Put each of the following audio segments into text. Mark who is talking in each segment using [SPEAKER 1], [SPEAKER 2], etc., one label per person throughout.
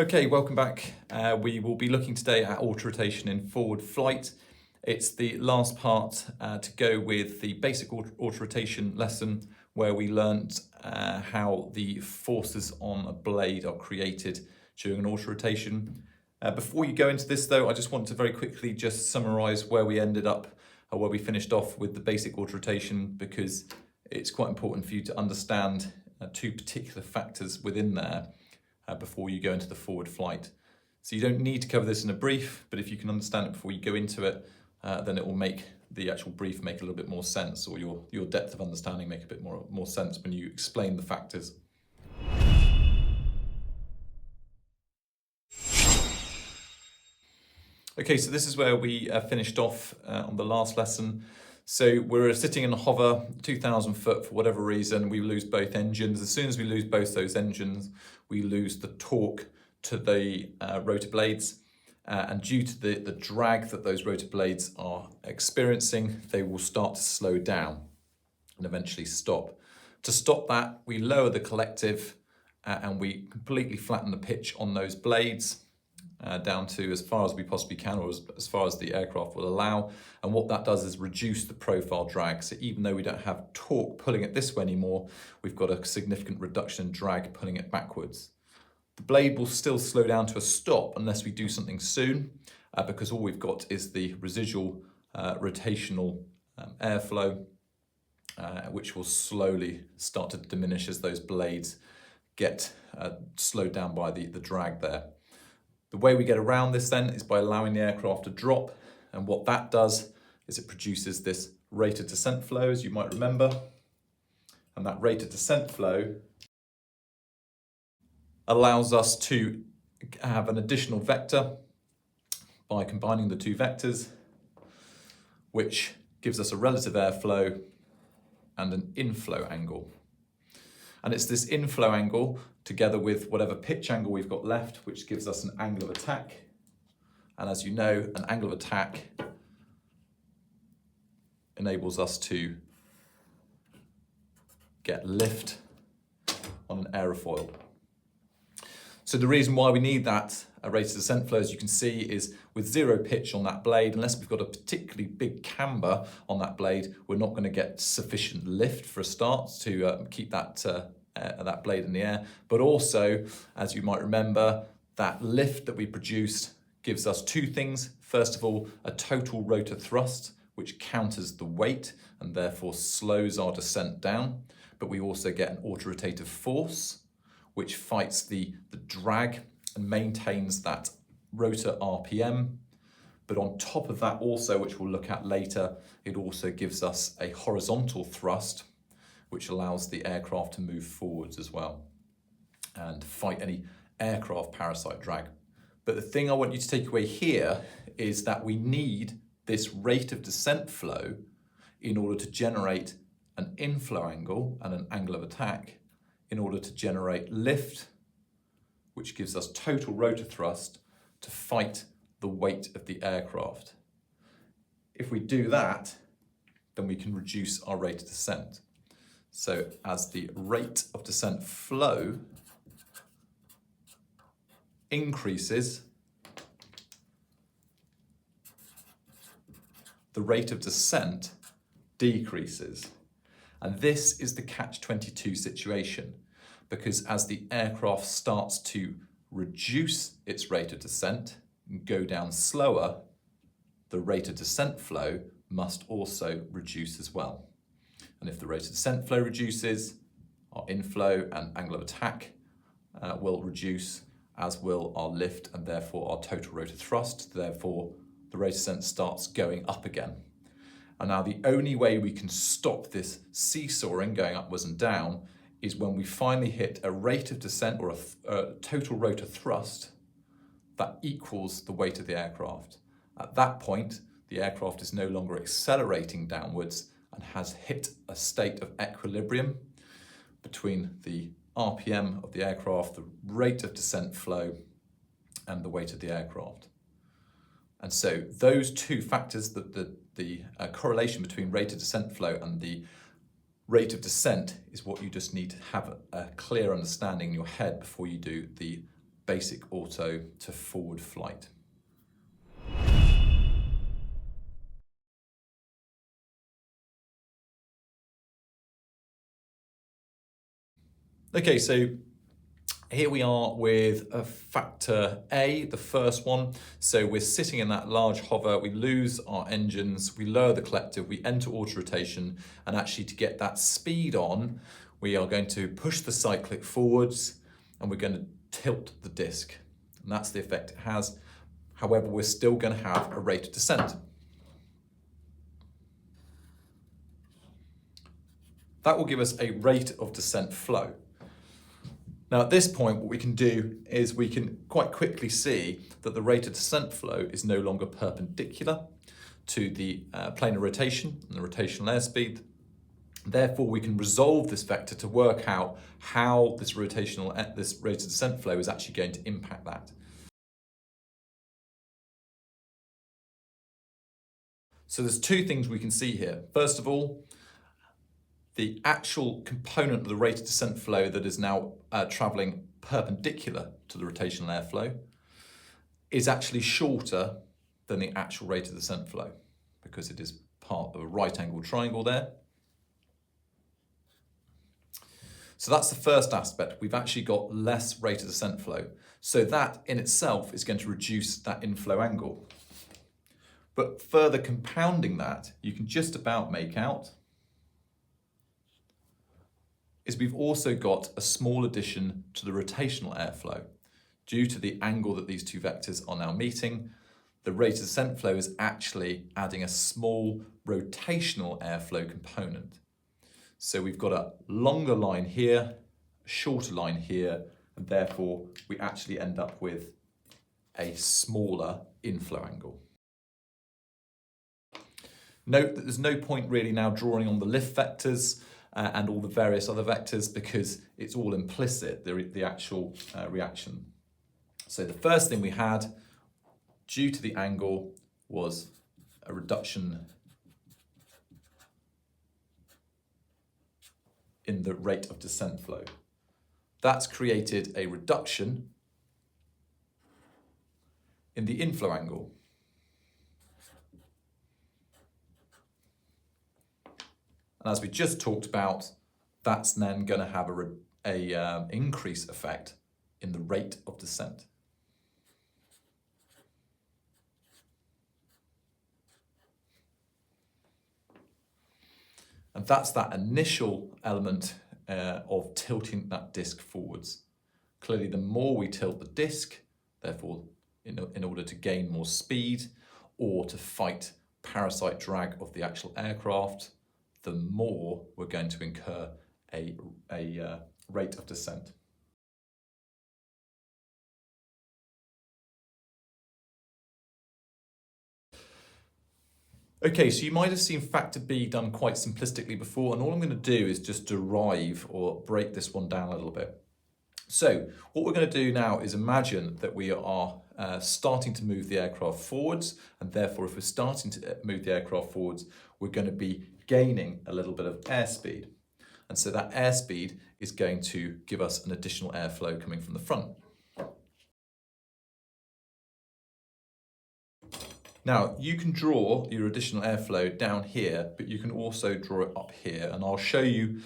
[SPEAKER 1] Okay, welcome back. We will be looking today at autorotation in forward flight. It's the last part to go with the basic autorotation lesson where we learnt how the forces on a blade are created during an autorotation. Before you go into this though, I just want to very quickly just summarise where we ended up, or where we finished off with the basic autorotation, because it's quite important for you to understand two particular factors within there before you go into the forward flight. So you don't need to cover this in a brief, but if you can understand it before you go into it, then it will make the actual brief make a little bit more sense, or your depth of understanding make a bit more sense when you explain the factors. Okay, so this is where we finished off on the last lesson. So we're sitting in a hover, 2,000 foot, for whatever reason, we lose both engines. As soon as we lose both those engines, we lose the torque to the rotor blades. And due to the drag that those rotor blades are experiencing, they will start to slow down and eventually stop. To stop that, we lower the collective and we completely flatten the pitch on those blades. Down to as far as we possibly can, or as far as the aircraft will allow. And what that does is reduce the profile drag. So even though we don't have torque pulling it this way anymore, we've got a significant reduction in drag pulling it backwards. The blade will still slow down to a stop unless we do something soon, because all we've got is the residual rotational airflow, which will slowly start to diminish as those blades get slowed down by the drag there. The way we get around this then is by allowing the aircraft to drop, and what that does is it produces this rate of descent flow, as you might remember, and that rate of descent flow allows us to have an additional vector by combining the two vectors, which gives us a relative airflow and an inflow angle. And it's this inflow angle together with whatever pitch angle we've got left, which gives us an angle of attack. And as you know, an angle of attack enables us to get lift on an aerofoil. So the reason why we need that rate of descent flow, as you can see, is with zero pitch on that blade, unless we've got a particularly big camber on that blade, we're not going to get sufficient lift for a start to keep that blade in the air. But also, as you might remember, that lift that we produced gives us two things. First of all, a total rotor thrust, which counters the weight and therefore slows our descent down. But we also get an autorotative force, which fights the drag and maintains that rotor RPM. But on top of that also, which we'll look at later, it also gives us a horizontal thrust, which allows the aircraft to move forwards as well and fight any aircraft parasite drag. But the thing I want you to take away here is that we need this rate of descent flow in order to generate an inflow angle and an angle of attack, in order to generate lift, which gives us total rotor thrust to fight the weight of the aircraft. If we do that, then we can reduce our rate of descent. So as the rate of descent flow increases, the rate of descent decreases. And this is the catch-22 situation, because as the aircraft starts to reduce its rate of descent and go down slower, the rate of descent flow must also reduce as well. And if the rate of descent flow reduces, our inflow and angle of attack will reduce, as will our lift and therefore our total rotor thrust. Therefore, the rate of descent starts going up again. And now the only way we can stop this seesawing going upwards and down is when we finally hit a rate of descent or a total rotor thrust that equals the weight of the aircraft. At that point, the aircraft is no longer accelerating downwards and has hit a state of equilibrium between the RPM of the aircraft, the rate of descent flow, and the weight of the aircraft. And so those two factors, the correlation between rate of descent flow and the rate of descent, is what you just need to have a clear understanding in your head before you do the basic auto to forward flight. Okay, so here we are with a factor A, the first one. So we're sitting in that large hover, we lose our engines, we lower the collective, we enter autorotation, and actually to get that speed on, we are going to push the cyclic forwards and we're going to tilt the disc. And that's the effect it has. However, we're still going to have a rate of descent. That will give us a rate of descent flow. Now at this point, what we can do is we can quite quickly see that the rate of descent flow is no longer perpendicular to the plane of rotation and the rotational airspeed. Therefore, we can resolve this vector to work out how this rate of descent flow is actually going to impact that. So there's two things we can see here. First of all, the actual component of the rate of descent flow that is now travelling perpendicular to the rotational airflow is actually shorter than the actual rate of descent flow because it is part of a right angled triangle there. So that's the first aspect. We've actually got less rate of descent flow. So that in itself is going to reduce that inflow angle. But further compounding that, you can just about make out is we've also got a small addition to the rotational airflow. Due to the angle that these two vectors are now meeting, the rate of descent flow is actually adding a small rotational airflow component. So we've got a longer line here, a shorter line here, and therefore we actually end up with a smaller inflow angle. Note that there's no point really now drawing on the lift vectors and all the various other vectors because it's all implicit, the actual reaction. So the first thing we had, due to the angle, was a reduction in the rate of descent flow. That's created a reduction in the inflow angle. And as we just talked about, that's then going to have a increase effect in the rate of descent. And that's that initial element of tilting that disc forwards. Clearly, the more we tilt the disc, therefore, in order to gain more speed or to fight parasite drag of the actual aircraft, the more we're going to incur a rate of descent. Okay, so you might have seen factor B done quite simplistically before, and all I'm going to do is just derive or break this one down a little bit. So what we're going to do now is imagine that we are starting to move the aircraft forwards, and therefore if we're starting to move the aircraft forwards, we're going to be gaining a little bit of airspeed. And so that airspeed is going to give us an additional airflow coming from the front. Now, you can draw your additional airflow down here, but you can also draw it up here, and I'll show you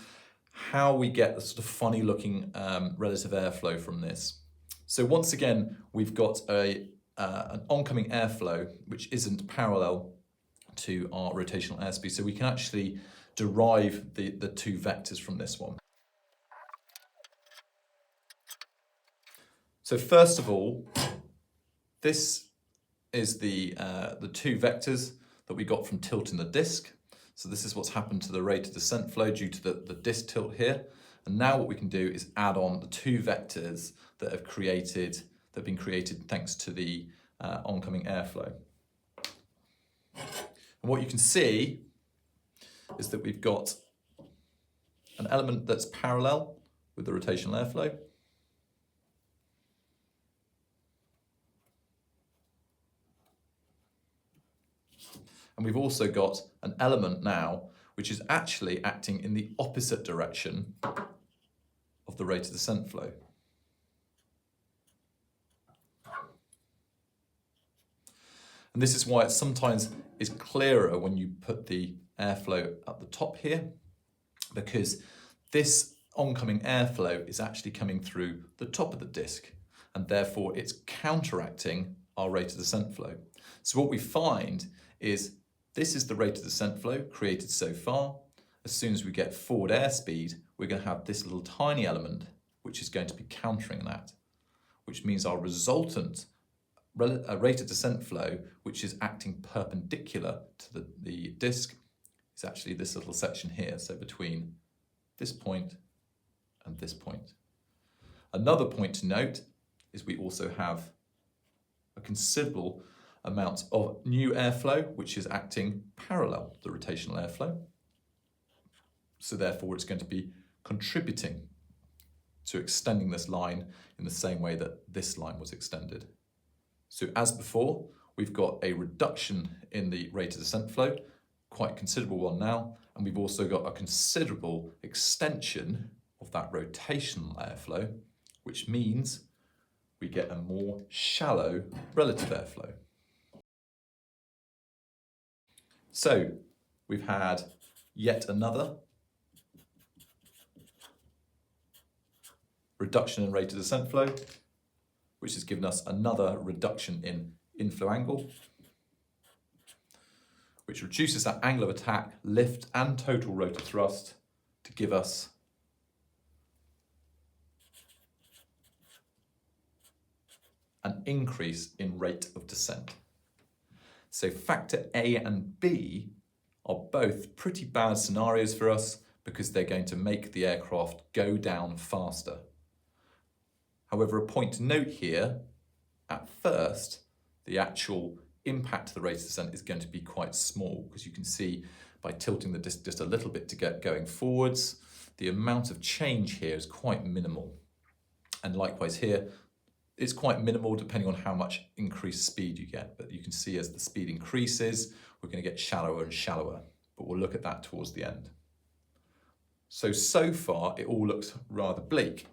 [SPEAKER 1] how we get the sort of funny looking relative airflow from this. So once again, we've got an oncoming airflow which isn't parallel to our rotational airspeed, so we can actually derive the two vectors from this one. So first of all, this is the two vectors that we got from tilting the disc. So this is what's happened to the rate of descent flow due to the disc tilt here. And now what we can do is add on the two vectors that have been created thanks to the oncoming airflow. And what you can see is that we've got an element that's parallel with the rotational airflow. And we've also got an element now which is actually acting in the opposite direction of the rate of descent flow. And this is why it sometimes is clearer when you put the airflow at the top here, because this oncoming airflow is actually coming through the top of the disc, and therefore it's counteracting our rate of descent flow. So what we find is this is the rate of descent flow created so far. As soon as we get forward airspeed, we're going to have this little tiny element which is going to be countering that, which means our resultant rate of descent flow, which is acting perpendicular to the disc, is actually this little section here, so between this point and this point. Another point to note is we also have a considerable amount of new airflow, which is acting parallel to the rotational airflow. So therefore it's going to be contributing to extending this line in the same way that this line was extended. So as before, we've got a reduction in the rate of descent flow, quite a considerable one now, and we've also got a considerable extension of that rotational airflow, which means we get a more shallow relative airflow. So we've had yet another reduction in rate of descent flow, which has given us another reduction in inflow angle, which reduces that angle of attack, lift and total rotor thrust to give us an increase in rate of descent. So factor A and B are both pretty bad scenarios for us because they're going to make the aircraft go down faster. However, a point to note here, at first, the actual impact to the rate of descent is going to be quite small, because you can see by tilting the disc just a little bit to get going forwards, the amount of change here is quite minimal. And likewise here, it's quite minimal depending on how much increased speed you get. But you can see as the speed increases, we're going to get shallower and shallower. But we'll look at that towards the end. So far, it all looks rather bleak.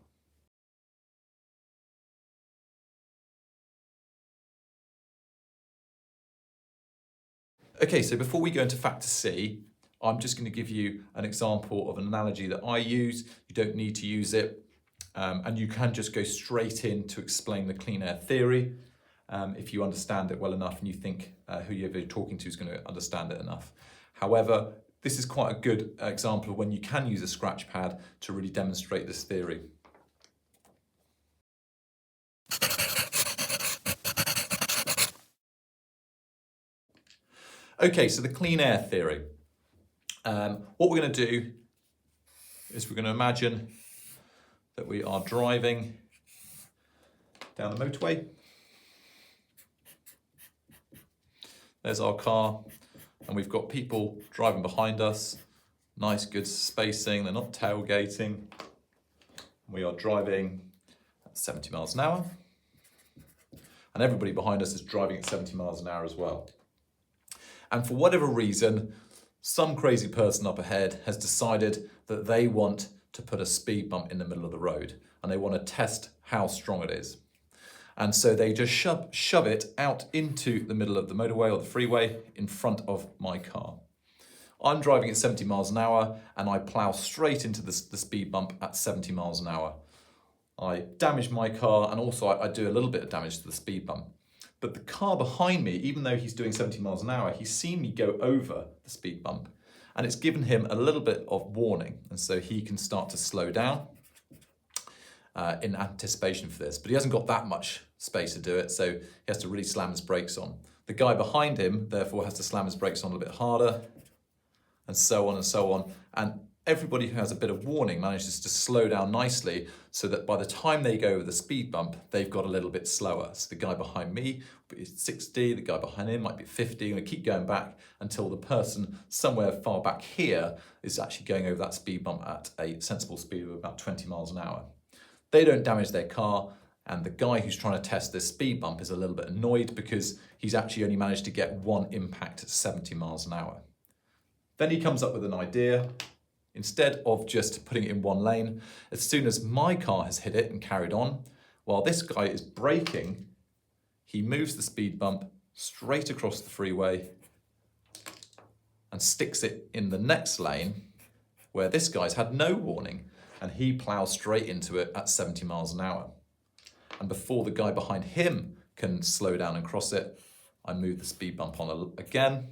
[SPEAKER 1] Okay, so before we go into factor C, I'm just going to give you an example of an analogy that I use. You don't need to use it, and you can just go straight in to explain the clean air theory if you understand it well enough and you think who you're talking to is going to understand it enough. However, this is quite a good example of when you can use a scratch pad to really demonstrate this theory. Okay, so the clean air theory. What we're going to do is we're going to imagine that we are driving down the motorway. There's our car, and we've got people driving behind us. Nice, good spacing. They're not tailgating. We are driving at 70 miles an hour. And everybody behind us is driving at 70 miles an hour as well. And for whatever reason, some crazy person up ahead has decided that they want to put a speed bump in the middle of the road, and they want to test how strong it is. And so they just shove it out into the middle of the motorway or the freeway in front of my car. I'm driving at 70 miles an hour, and I plow straight into the speed bump at 70 miles an hour. I damage my car, and also I do a little bit of damage to the speed bump. But the car behind me, even though he's doing 70 miles an hour, he's seen me go over the speed bump, and it's given him a little bit of warning. And so he can start to slow down in anticipation for this. But he hasn't got that much space to do it, so he has to really slam his brakes on. The guy behind him, therefore, has to slam his brakes on a little bit harder, and so on and so on. And everybody who has a bit of warning manages to slow down nicely so that by the time they go over the speed bump, they've got a little bit slower. So the guy behind me is 60, the guy behind him might be 50, and we keep going back until the person somewhere far back here is actually going over that speed bump at a sensible speed of about 20 miles an hour. They don't damage their car, and the guy who's trying to test this speed bump is a little bit annoyed because he's actually only managed to get one impact at 70 miles an hour. Then he comes up with an idea. Instead of just putting it in one lane, as soon as my car has hit it and carried on, while this guy is braking, he moves the speed bump straight across the freeway and sticks it in the next lane where this guy's had no warning and he plows straight into it at 70 miles an hour. And before the guy behind him can slow down and cross it, I move the speed bump on again,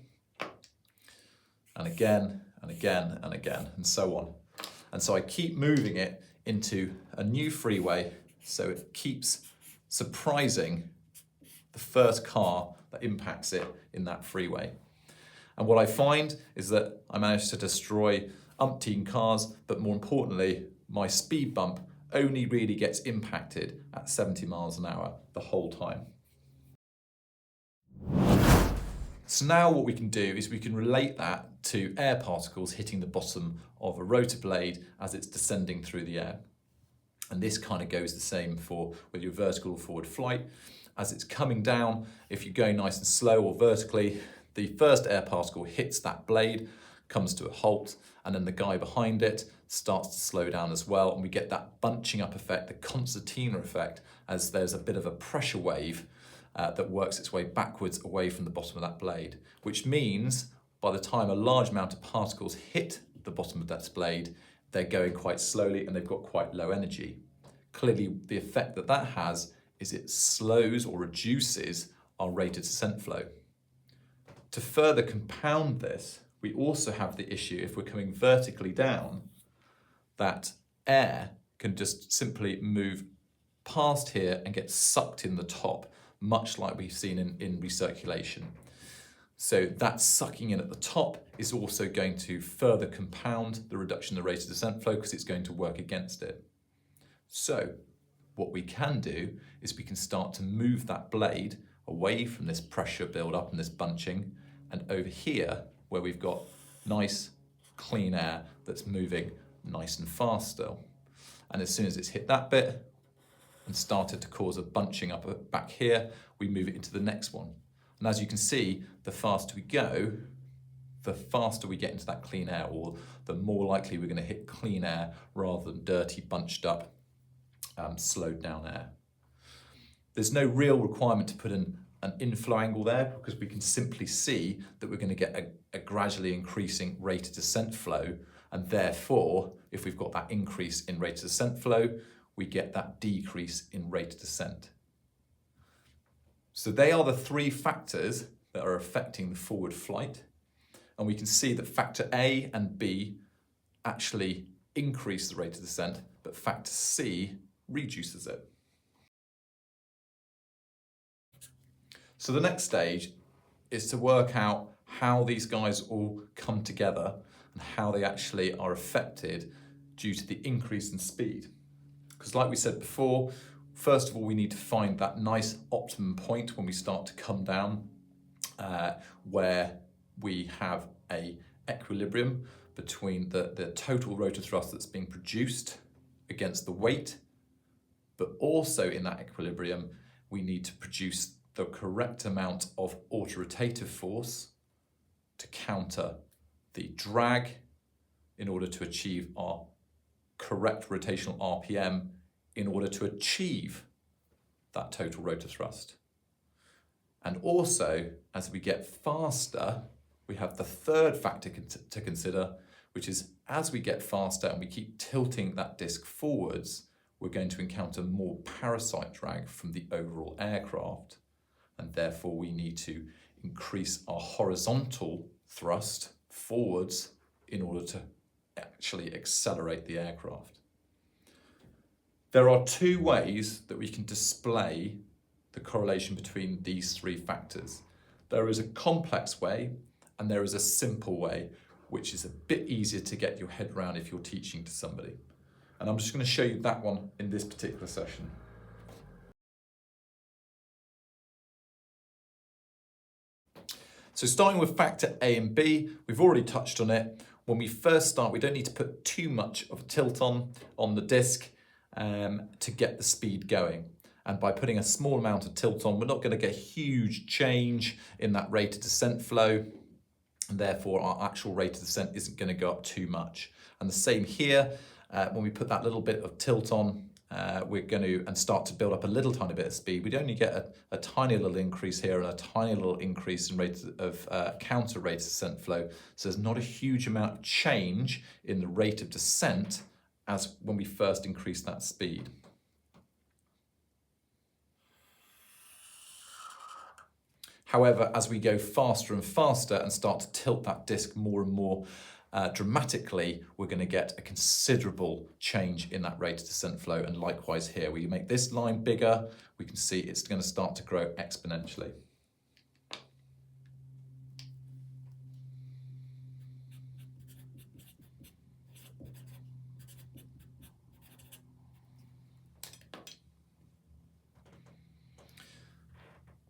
[SPEAKER 1] and again, and again, and again, and so on. And so I keep moving it into a new freeway so it keeps surprising the first car that impacts it in that freeway. And what I find is that I manage to destroy umpteen cars, but more importantly, my speed bump only really gets impacted at 70 miles an hour the whole time. So now what we can do is we can relate that to air particles hitting the bottom of a rotor blade as it's descending through the air. And this kind of goes the same for whether you're vertical or forward flight. As it's coming down, if you go nice and slow or vertically, the first air particle hits that blade, comes to a halt, and then the guy behind it starts to slow down as well, and we get that bunching up effect, the concertina effect, as there's a bit of a pressure wave that works its way backwards away from the bottom of that blade, which means by the time a large amount of particles hit the bottom of that blade, they're going quite slowly and they've got quite low energy. Clearly, the effect that that has is it slows or reduces our rate of descent flow. To further compound this, we also have the issue, if we're coming vertically down, that air can just simply move past here and get sucked in the top, much like we've seen in recirculation. So that sucking in at the top is also going to further compound the reduction in the rate of descent flow because it's going to work against it. So what we can do is we can start to move that blade away from this pressure build-up and this bunching, and over here where we've got nice clean air that's moving nice and fast still. And as soon as it's hit that bit and started to cause a bunching up back here, we move it into the next one. And as you can see, the faster we go, the faster we get into that clean air, or the more likely we're going to hit clean air rather than dirty, bunched up, slowed down air. There's no real requirement to put in an inflow angle there because we can simply see that we're going to get a gradually increasing rate of descent flow, and therefore, if we've got that increase in rate of descent flow, we get that decrease in rate of descent. So they are the three factors that are affecting the forward flight, and we can see that factor A and B actually increase the rate of descent, but factor C reduces it. So the next stage is to work out how these guys all come together and how they actually are affected due to the increase in speed. Because like we said before, first of all, we need to find that nice optimum point when we start to come down, where we have a equilibrium between the total rotor thrust that's being produced against the weight, but also in that equilibrium, we need to produce the correct amount of autorotative force to counter the drag in order to achieve our correct rotational RPM in order to achieve that total rotor thrust. And also, as we get faster, we have the third factor to consider, which is as we get faster and we keep tilting that disc forwards, we're going to encounter more parasite drag from the overall aircraft. And therefore we need to increase our horizontal thrust forwards in order to actually accelerate the aircraft. There are two ways that we can display the correlation between these three factors. There is a complex way and there is a simple way, which is a bit easier to get your head around if you're teaching to somebody. And I'm just going to show you that one in this particular session. So starting with factor A and B, we've already touched on it. When we first start, we don't need to put too much of a tilt on the disc to get the speed going. And by putting a small amount of tilt on, we're not going to get a huge change in that rate of descent flow. And therefore, our actual rate of descent isn't going to go up too much. And the same here, when we put that little bit of tilt on, we're going to and start to build up a little tiny bit of speed, we'd only get a tiny little increase here and a tiny little increase in rate of counter rate of descent flow. So there's not a huge amount of change in the rate of descent as when we first increase that speed. However, as we go faster and faster and start to tilt that disc more and more dramatically, we're going to get a considerable change in that rate of descent flow. And likewise here, we make this line bigger, we can see it's going to start to grow exponentially.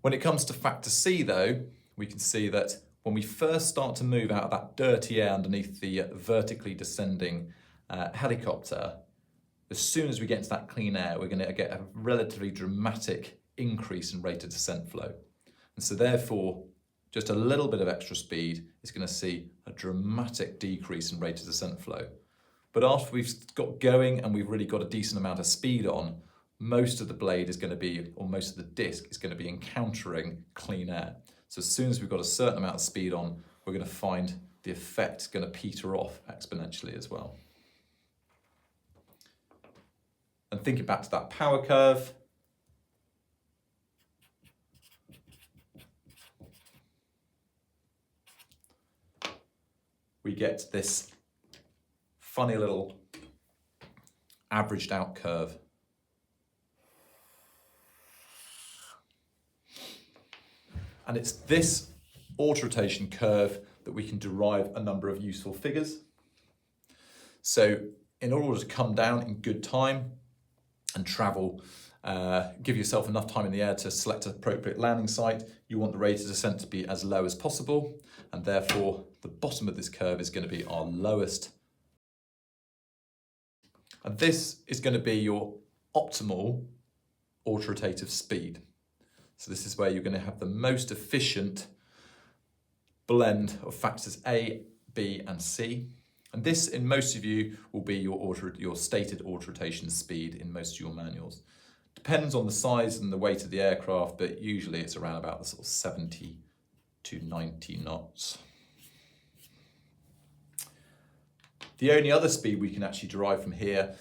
[SPEAKER 1] When it comes to factor C though, we can see that when we first start to move out of that dirty air underneath the vertically descending helicopter, as soon as we get into that clean air, we're going to get a relatively dramatic increase in rate of descent flow. And so therefore, just a little bit of extra speed is going to see a dramatic decrease in rate of descent flow. But after we've got going and we've really got a decent amount of speed on, most of the blade is going to be, or most of the disc is going to be encountering clean air. So as soon as we've got a certain amount of speed on, we're going to find the effect going to peter off exponentially as well. And thinking back to that power curve, we get this funny little averaged out curve. And it's this autorotation curve that we can derive a number of useful figures. So in order to come down in good time and travel, give yourself enough time in the air to select an appropriate landing site, you want the rate of descent to be as low as possible. And therefore, the bottom of this curve is going to be our lowest. And this is going to be your optimal autorotative speed. So this is where you're going to have the most efficient blend of factors A, B, and C. And this, in most of you, will be your stated autorotation speed in most of your manuals. Depends on the size and the weight of the aircraft, but usually it's around about the sort of 70 to 90 knots. The only other speed we can actually derive from here,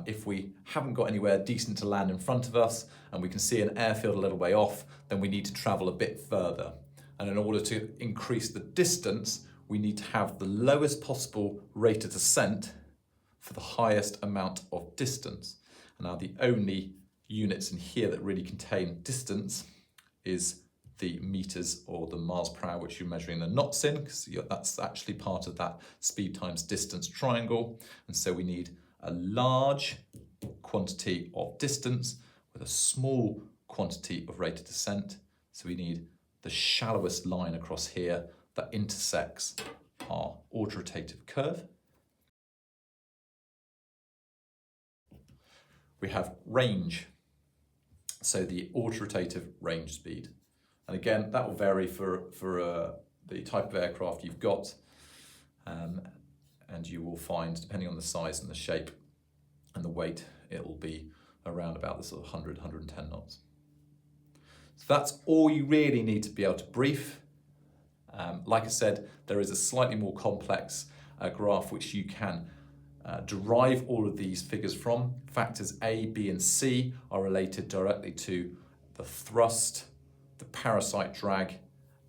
[SPEAKER 1] if we haven't got anywhere decent to land in front of us and we can see an airfield a little way off, then we need to travel a bit further. And in order to increase the distance, we need to have the lowest possible rate of descent for the highest amount of distance. And now the only units in here that really contain distance is the meters or the miles per hour, which you're measuring the knots in, because that's actually part of that speed times distance triangle. And so we need a large quantity of distance with a small quantity of rate of descent. So we need the shallowest line across here that intersects our autorotative curve. We have range, so the autorotative range speed. And again, that will vary for the type of aircraft you've got. And you will find, depending on the size and the shape and the weight, it will be around about the sort of 100, 110 knots. So that's all you really need to be able to brief. Like I said, there is a slightly more complex graph which you can derive all of these figures from. Factors A, B, and C are related directly to the thrust, the parasite drag,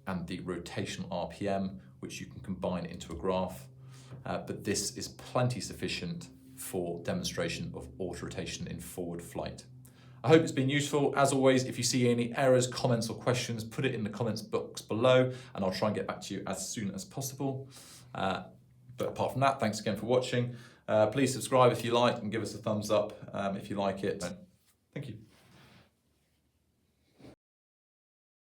[SPEAKER 1] and the rotational RPM, which you can combine into a graph. But this is plenty sufficient for demonstration of autorotation in forward flight. I hope it's been useful. As always, if you see any errors, comments, or questions, put it in the comments box below, and I'll try and get back to you as soon as possible. But apart from that, thanks again for watching. Please subscribe if you like, and give us a thumbs up if you like it. Thank you.